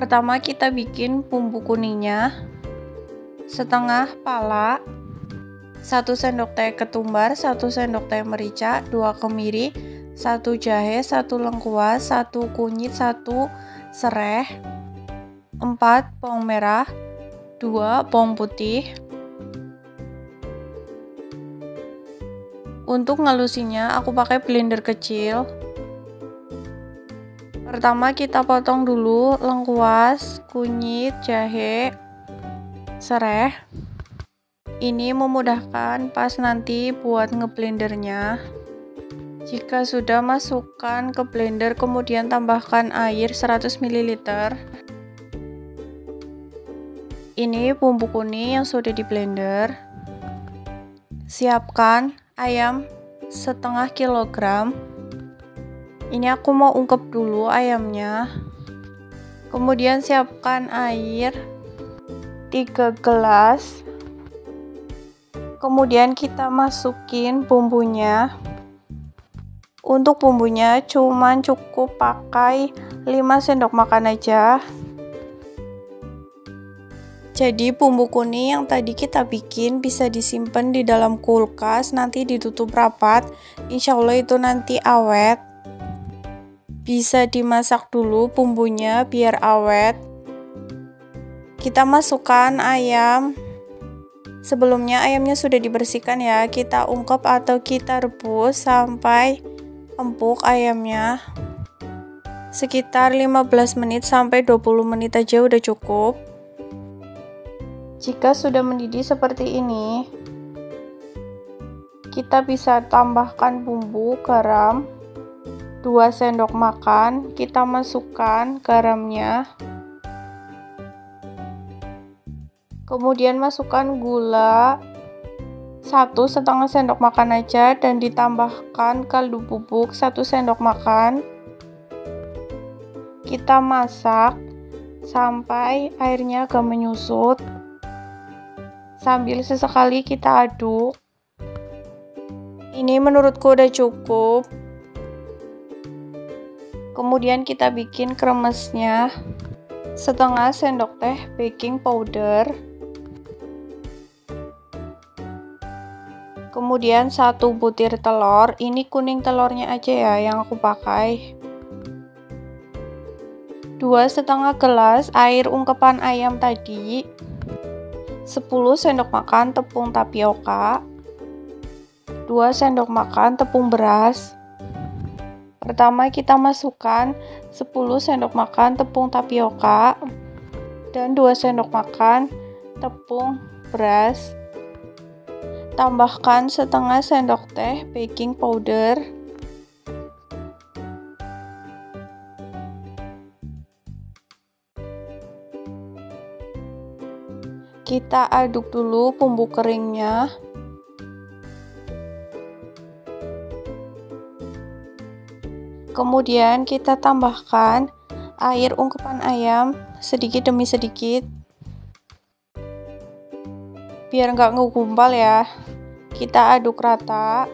Pertama kita bikin bumbu kuningnya, setengah pala, 1 sendok teh ketumbar, 1 sendok teh merica, 2 kemiri, 1 jahe, 1 lengkuas, 1 kunyit, 1 sereh, 4 bawang merah, 2 bawang putih. Untuk ngelusinnya aku pakai blender kecil. Pertama kita potong dulu lengkuas, kunyit, jahe, sereh. Ini memudahkan pas nanti buat ngeblendernya. Jika sudah, masukkan ke blender, kemudian tambahkan air 100 ml. Ini bumbu kuning yang sudah di blender. Siapkan ayam setengah kilogram. Ini aku mau ungkep dulu ayamnya. Kemudian siapkan air 3 gelas. Kemudian kita masukin bumbunya. Untuk bumbunya cuman cukup pakai 5 sendok makan aja. Jadi bumbu kuning yang tadi kita bikin bisa disimpan di dalam kulkas, nanti ditutup rapat. Insya Allah itu nanti awet. Bisa dimasak dulu bumbunya biar awet. Kita masukkan ayam. Sebelumnya ayamnya sudah dibersihkan ya. Kita ungkep atau kita rebus sampai empuk ayamnya. Sekitar 15 menit sampai 20 menit aja udah cukup. Jika sudah mendidih seperti ini, kita bisa tambahkan bumbu garam 2 sendok makan. Kita masukkan garamnya, kemudian masukkan gula 1,5 sendok makan aja, dan ditambahkan kaldu bubuk 1 sendok makan. Kita masak sampai airnya agak menyusut, sambil sesekali kita aduk. Ini menurutku udah cukup. Kemudian kita bikin kremesnya, setengah sendok teh baking powder, kemudian 1 butir telur. Ini kuning telurnya aja ya yang aku pakai. 2,5 gelas air ungkepan ayam tadi, 10 sendok makan tepung tapioka, 2 sendok makan tepung beras. Pertama kita masukkan 10 sendok makan tepung tapioka dan 2 sendok makan tepung beras. Tambahkan setengah sendok teh baking powder. Kita aduk dulu bumbu keringnya. Kemudian kita tambahkan air ungkepan ayam sedikit demi sedikit, biar nggak ngegumpal ya. Kita aduk rata.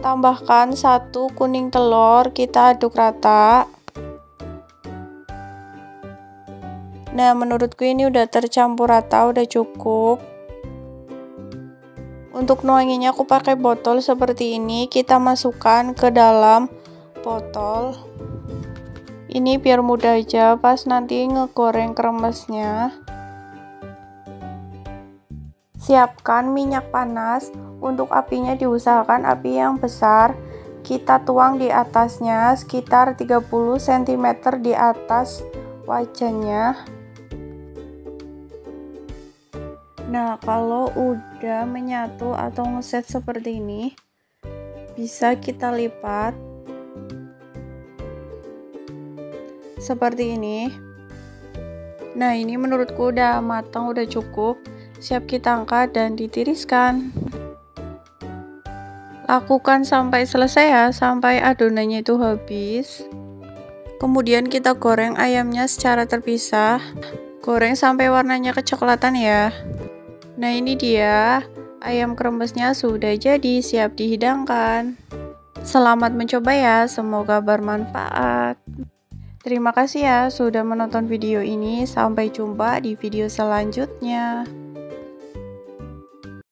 Tambahkan 1 kuning telur, kita aduk rata. Nah, menurutku ini udah tercampur rata, udah cukup. Untuk nuanginnya aku pakai botol seperti ini. Kita masukkan ke dalam botol. Ini biar mudah aja pas nanti ngegoreng kremesnya. Siapkan minyak panas. Untuk apinya diusahakan api yang besar. Kita tuang di atasnya sekitar 30 cm di atas wajannya. Nah, kalau udah menyatu atau ngeset seperti ini, bisa kita lipat seperti ini. Nah, ini menurutku udah matang, udah cukup. Siap kita angkat dan ditiriskan. Lakukan sampai selesai ya, sampai adonannya itu habis. Kemudian kita goreng ayamnya secara terpisah. Goreng sampai warnanya kecoklatan ya. Nah, ini dia ayam kremesnya sudah jadi, siap dihidangkan. Selamat mencoba ya, semoga bermanfaat. Terima kasih ya sudah menonton video ini, sampai jumpa di video selanjutnya.